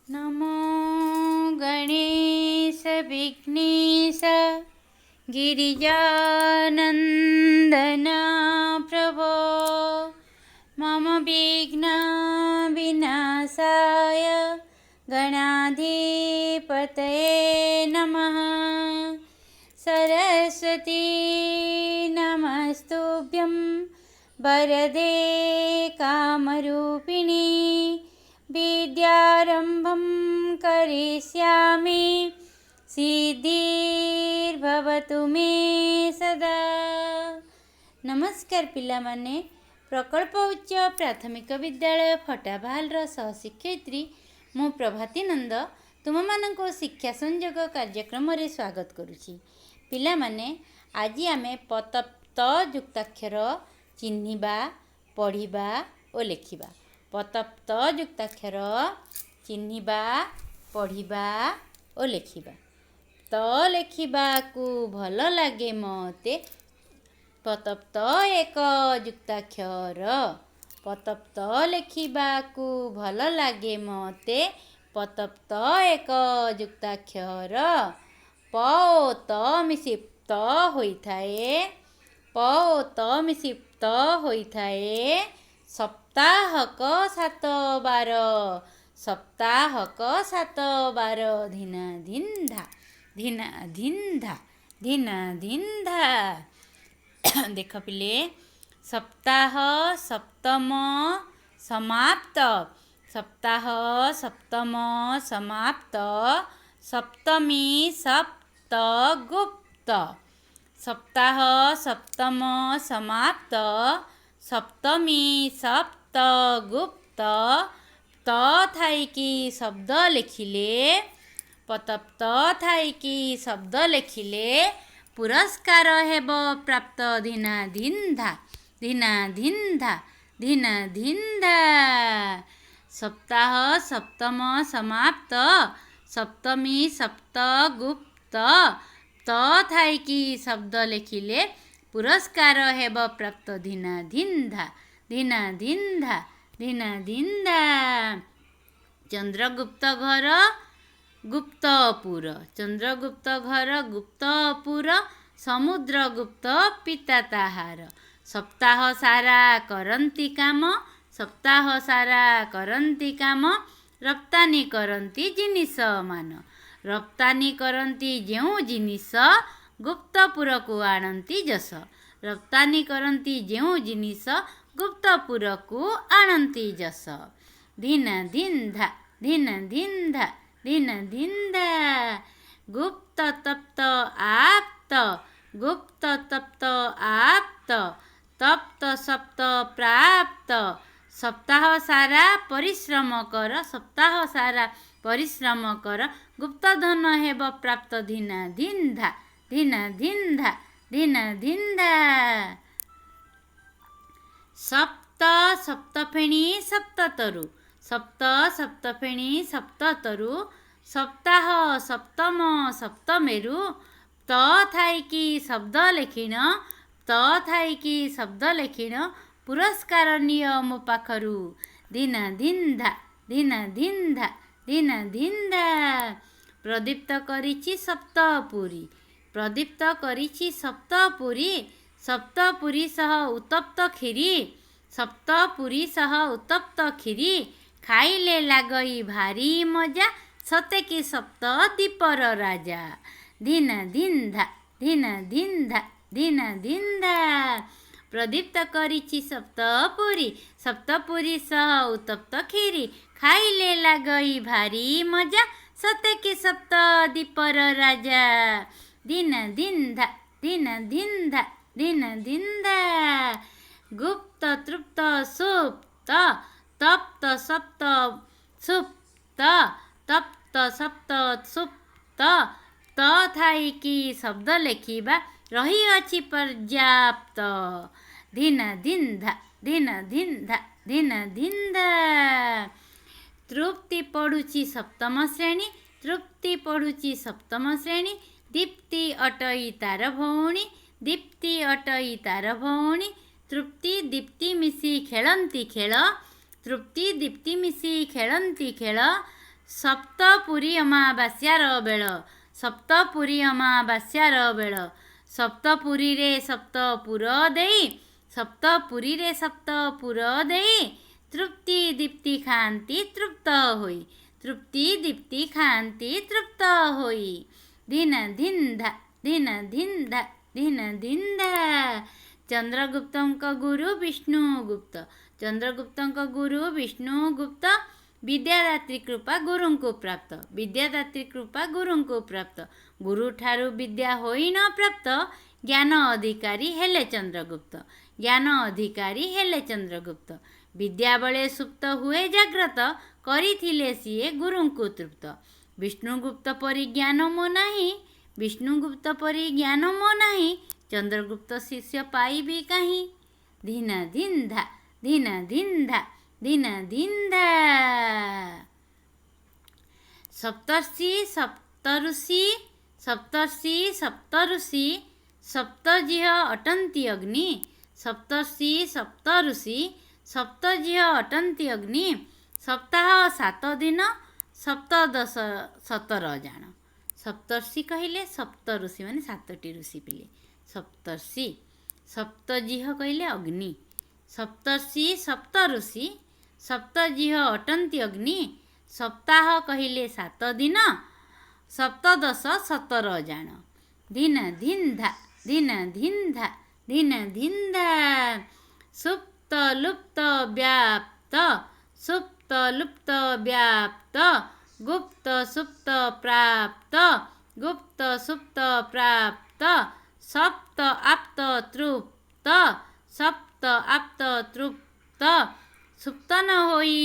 नमो गणेश विघ्नेश गिरिजानन्दना प्रभो मम विघ्न विनाशाय गणाधिपतये नमः। सरस्वती नमस्तुभ्यं वरदे कामरूपिणी विद्यारम्भं करिष्यामि सिद्धिर्भवतु मे सदा। नमस्कार पिलामाने, प्रकल्प उच्च प्राथमिक विद्यालय फटाबाहालर सहशिक्षयित्री मु प्रभाती नंद तुम मानक शिक्षा संयोग कार्यक्रम रे स्वागत करुछि। पिलामाने आज आमे पतप्त युक्ताक्षर चिन्हिबा, पढ़िबा और लेखिबा। पतप्त युक्ताक्षर चिन्हिबा, पढ़िबा और लेखिबा। तो लेखिबा को भल लागे मते पतप्त एक युक्ताक्षर। पतप्त लेखिबा को भल लागे मते पतप्त एक युक्ताक्षर। प ओ त मिशि त होइथाए, प ओ त मिशि त होइथाए। सप्ताहक 7 बार, सप्ताहक 7 बार। धिना धिन्धा, धिना धिन्धा, धिना धिन्धा। देख पिले, सप्ताह सप्तम समाप्त, सप्ताह सप्तम समाप्त। सप्तमी सप्त गुप्त, सप्ताह सप्तम समाप्त। सप्तमी सप्त गुप्त। त थाइकी शब्द लेखिले, पतप्त थाइकी शब्द लेखिले पुरस्कार हेब प्राप्त। धिना धिन्धा, धिना धिन्धा, धिना धिन्धा। सप्ताह सप्तम समाप्त, सप्तमी सप्त गुप्त। त थाइकी शब्द लेखिले पुरस्कार हेब प्राप्त। धिना धिन्धा, धिना धिन्धा, धिना धिन्धा। चंद्रगुप्त घर गुप्तपुर, चंद्रगुप्त घर गुप्तपुर। समुद्रगुप्त पिता ताहार। सप्ताह सारा करन्ती काम, सप्ताह सारा करन्ती काम। रप्तानी करन्ती जिनिस मान, रप्तानी करन्ती जेउ जिनिस गुप्तपुर को आणन्ती जस। रप्तानी करन्ती जेउ जिनिस गुप्तपुर को आणन्ती जस। धिना धिन्धा, धिना धिन्धा, धिना धिन्धा। गुप्त तप्त आप्त, गुप्त तप्त आप्त। तप्त सप्त प्राप्त। सप्ताह सारा परिश्रम कर, सप्ताह सारा परिश्रम कर गुप्त धन हेब प्राप्त। धिना धिन्धा, धिना धिन्धा, धिना धिन्धा। सप्त सप्तफेणी सप्ततरु, सप्त सप्तफेणी सप्ततरु। सप्ताह सप्तम सप्तमेरु। त थाइकी शब्द लेखिण, त थाइकी शब्द लेखिण पुरस्कार निय मो पाखरु। धिना धिन्धा, धिना धिन्धा, धिना धिन्धा। प्रदीप्त करिछि सप्तपुरी, प्रदीप्त करिछि सप्तपुरी। सप्तपुरी सह उत्तप्त खीरी, सप्तपुरी सह उत्तप्त खीरी। खाइले लागई भारी मजा, सते कि सप्त दीपर राजा। धिना धिन्धा, धिना धिन्धा, धिना धिन्धा। प्रदीप्त करिछि सप्तपुरी, सप्तपुरी सह उत्तप्त खीरी। खाइले लागई भारी मजा, सते कि सप्त दीपर राजा। धिना धिन्धा, धिना धिन्धा, धिना धिन्धा। गुप्त तृप्त सुप्त, तप्त सप्त सुप्त। तप्त सप्त सुप्त। त थाइकी शब्द लेखिबा रहिअछि पर्याप्त। धिना धिन्धा, धिना धिन्धा, धिना धिन्धा। तृप्ति पढुछि सप्तम श्रेणी, तृप्ति पढुछि सप्तम श्रेणी। दीप्ति अटई तार भौणी, दीप्ति अटई तार भौणी। तृप्ति दीप्ति मिशी खेलन्ती खेल, तृप्ति दीप्ति मिशी खेलन्ती खेल। सप्तपुरी अमावास्यार बेल सप्तपुरी अमावास्यार बेल सप्तपुरी रे सप्तपुर देई सप्तपुरी रे सप्तपुर देई तृप्ति दीप्ति खान्ति तृप्त होई तृप्ति दीप्ति खान्ति तृप्त होई दिन धिन्धा दिन धिन्धा दिन धिन्धा चंद्रगुप्तଙ୍କ गुरु विष्णुगुप्त चंद्रगुप्तଙ୍କ गुरु विष्णुगुप्त विद्यादात्री कृपा गुरु को प्राप्त विद्यादात्री कृपा गुरु को प्राप्त गुरु ठारू विद्या होई न प्राप्त ज्ञान अधिकारी हेले चंद्रगुप्त ज्ञान अधिकारी हेले चंद्रगुप्त विद्या बळे सुप्त हुए जाग्रत करिथिले सिए गुरु को तृप्त विष्णुगुप्त परि ज्ञान मो नाही विष्णुगुप्त परि ज्ञान मो नाही चंद्रगुप्त शिष्य पाइबी कहीं धीन धिन्धा धीन धिन्धा दिन धिन्धा सप्तर्षि सप्तऋषि सप्तर्षि सप्तऋषि सप्तजिह अटन्ति अग्नि सप्तर्षि सप्तऋषि सप्तजिह अटन्ति अग्नि सप्ताह 7 दिन सप्तदश 17 जान सप्तर्षि कहले सप्तऋषि माने 7टी ऋषि पिले सप्तर्षि सप्तजिह कहले अग्नि सप्तर्षि सप्तऋषि सप्तजिह अटन्ति अग्नि सप्ताह कहले 7 दिन सप्तदश 17 जान दिन धिन्धा दिन धिन्धा दिन धिन्धा सुप्त लुप्त व्याप्त सुप्त लुप्त व्याप्त गुप्त सुप्त प्राप्त गुप्त सुप्त प्राप्त सप्त आप्त तृप्त सप्त आप्त तृप्त सुप्त न होई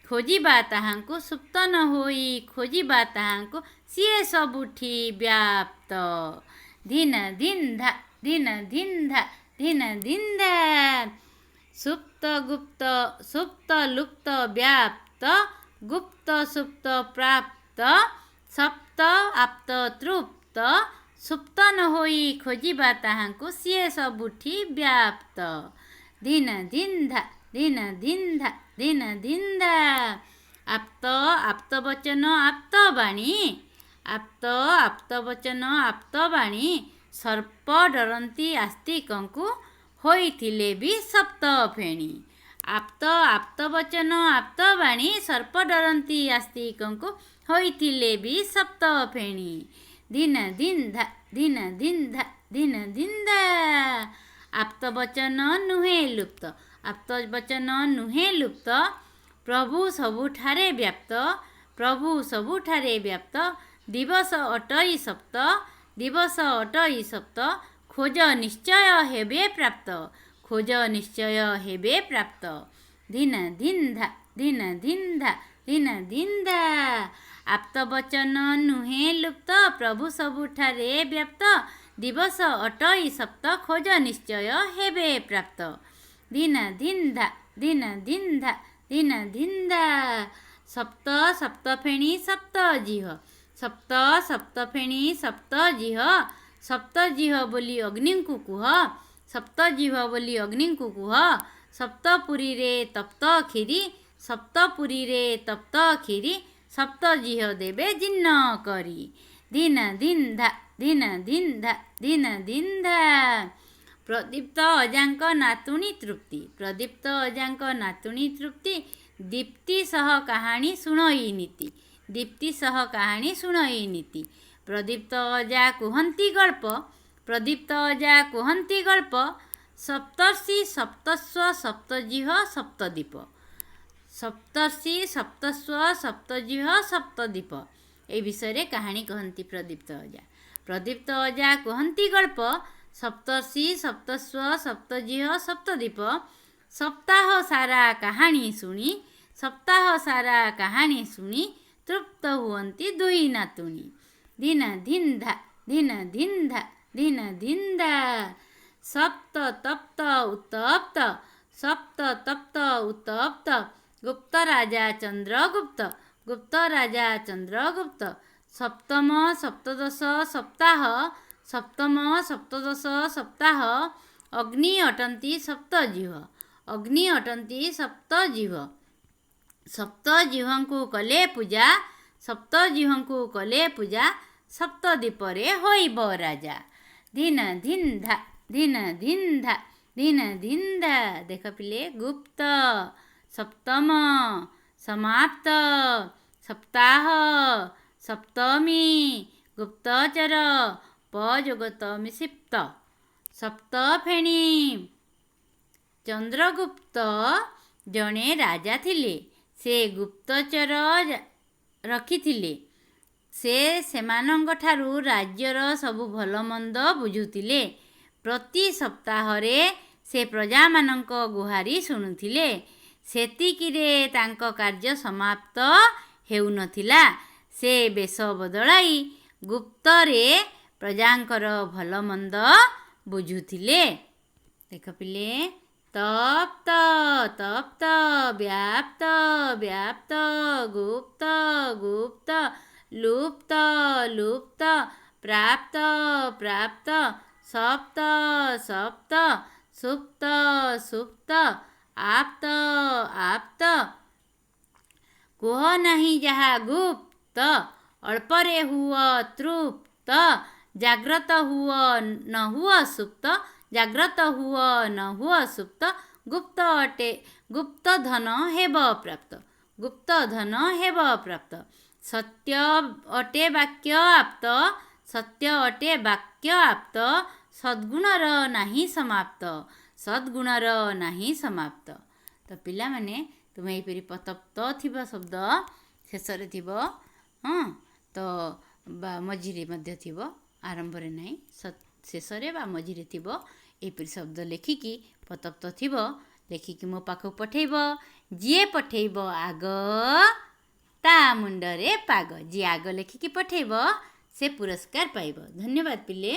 खोजिबा ताहांको सुप्त न होई खोजिबा ताहांको सिए सबुठी व्याप्त दिन धिन्धा दिन धिन्धा दिन धिन्धा सुप्त गुप्त सुप्त लुप्त व्याप्त गुप्त सुप्त प्राप्त सप्त आप्त तृप्त सुप्त न होई खोजिबा ताहांको सिए सबुठी व्याप्त दिन धिन्धा दिन धिन्धा दिन धिन्धा आप्त आप्त वचन आप्त बाणी आप्त आप्त वचन आप्त बाणी सर्प डरन्ती आस्तिकଙ୍କୁ होइथिले भी सप्त फेणी आप्त आप्त वचन आप्त बाणी सर्प डरन्ती आस्तिकଙ୍କୁ होइथिले भी सप्त फेणी दिन धिन्धा दिन धिन्धा दिन धिन्धा आप्त वचन नुहे लुप्त आप्त वचन नुहे लुप्त प्रभु सबुठारे व्याप्त प्रभु सबुठारे व्याप्त दिवस अटई सप्त दिवस अटई सप्त खोज निश्चय हेबे प्राप्त खोज निश्चय हेबे प्राप्त दिन धिन्धा दिन धिन्धा दिन धिन्धा आप्त वचन नुहे लुप्त प्रभु सबुठारे व्याप्त दिवस अटई सप्त खोज निश्चय हेबे प्राप्त दिन धिन्धा दिन धिन्धा दिन धिन्धा सप्त सप्तफेणी सप्तजिह सप्त सप्तफेणी सप्तजिह सप्तजिह बोली अग्नि को कुह सप्तजिह बोली अग्नि को कुह सप्तपुरी रे तप्त खीरी सप्तपुरी रे तप्त खीरी सप्तजिह देवे जिन्न करी दिन धिन्धा दिन धिन्धा दिन धिन्धा प्रदीप्त अजांक नातुणी तृप्ति प्रदीप्त अजांक नातुणी तृप्ति दीप्ति सह कहानी शुणई नीति दीप्ति सह कहानी शुणई नीति प्रदीप्त अजा कुहंती गल्प प्रदीप्त अजा कुहंती गल्प सप्तर्षि सप्तस्व सप्तजिह सप्तदीप सप्तर्षि सप्तस्व सप्तजिह सप्तदीप ए विषय कहानी कहती प्रदीप्त अजा कहती गल्प सप्तर्षि सप्तस्व सप्तजिह सप्तदीप सप्ताह सारा कहानी शुणी सप्ताह सारा कहानी शुणी तृप्त हुअंती दुई नातुणी दिन धिन्धा दिन धिन्धा दिन धिन्धा सप्त तप्त उत्तप्त सप्त तप्त उत्तप्त गुप्त राजा चंद्रगुप्त गुप्त राजा चंद्रगुप्त सप्तम सप्तदश सप्ताह सप्तम सप्तदश सप्ताह अग्नि अटन्ति सप्तजिह अग्नि अटन्ति सप्तजिह सप्तजिह्वଙ୍କୁ कले पूजा ସପ୍ତଜିହ୍ୱଙ୍କୁ କଲେ ପୂଜା ସପ୍ତଦୀପରେ ହୋଇବ ରାଜା। ଧିନ ଧିନ୍ ଧା ଧିନ ଧିନ୍ ଧା ଧିନ ଧିନ୍ ଧା। ଦେଖ ପିଲେ ଗୁପ୍ତ ସପ୍ତମ ସମାପ୍ତ ସପ୍ତାହ ସପ୍ତମୀ ଗୁପ୍ତଚର ପଯୋଗତମୀ ସିପ୍ତ ସପ୍ତଫେଣି। ଚନ୍ଦ୍ରଗୁପ୍ତ ଜଣେ ରାଜା ଥିଲେ। ସେ ଗୁପ୍ତଚର ରଖିଥିଲେ। ସେ ସେମାନଙ୍କଠାରୁ ରାଜ୍ୟର ସବୁ ଭଲମନ୍ଦ ବୁଝୁଥିଲେ। ପ୍ରତି ସପ୍ତାହରେ ସେ ପ୍ରଜାମାନଙ୍କ ଗୁହାରି ଶୁଣୁଥିଲେ। ସେତିକିରେ ତାଙ୍କ କାର୍ଯ୍ୟ ସମାପ୍ତ ହେଉନଥିଲା। ସେ ବେଶ ବଦଳାଇ ଗୁପ୍ତରେ ପ୍ରଜାଙ୍କର ଭଲମନ୍ଦ ବୁଝୁଥିଲେ। ଦେଖ ପିଲେ ତପ୍ତ ତପ୍ତ ବ୍ୟାପ୍ତ ବ୍ୟାପ୍ତ ଗୁପ୍ତ ଗୁପ୍ତ ଲୁପ୍ତ ଲୁପ୍ତ ପ୍ରାପ୍ତ ପ୍ରାପ୍ତ ସପ୍ତ ସପ୍ତ ସୁପ୍ତ ସୁପ୍ତ ଆପ୍ତ ଆପ୍ତ। କୁହ ନାହିଁ ଯାହା ଗୁପ୍ତ ଅଳ୍ପରେ ହୁଅ ତୃପ୍ତ। ଜାଗ୍ରତ ହୁଅ ନ ହୁଅ ସୁପ୍ତ ଜାଗ୍ରତ ହୁଅ ନ ହୁଅ ସୁପ୍ତ। ଗୁପ୍ତ ଅଟେ ଗୁପ୍ତ ଧନ ହେବ ପ୍ରାପ୍ତ ଗୁପ୍ତ ଧନ ହେବ ପ୍ରାପ୍ତ। ସତ୍ୟ ଅଟେ ବାକ୍ୟ ଆପ୍ତ ସତ୍ୟ ଅଟେ ବାକ୍ୟ ଆପ୍ତ। ସଦ୍ଗୁଣର ନାହିଁ ସମାପ୍ତ ସଦ୍ଗୁଣର ନାହିଁ ସମାପ୍ତ। ତ ପିଲାମାନେ ତୁମେ ଏହିପରି ତପ୍ତ ଥିବା ଶବ୍ଦ ଶେଷରେ ଥିବ, ହଁ, ତ ବା ମଝିରେ ମଧ୍ୟ ଥିବ, ଆରମ୍ଭରେ ନାହିଁ, ଶେଷରେ ବା ମଝିରେ ଥିବ। ଏହିପରି ଶବ୍ଦ ଲେଖିକି ତପ୍ତ ଥିବ ଲେଖିକି ମୋ ପାଖକୁ ପଠେଇବ। ଯିଏ ପଠେଇବ ଆଗ ତା ମୁଣ୍ଡରେ ପାଗ। ଯିଏ ଆଗ ଲେଖିକି ପଠେଇବ ସେ ପୁରସ୍କାର ପାଇବ। ଧନ୍ୟବାଦ ପିଲେ।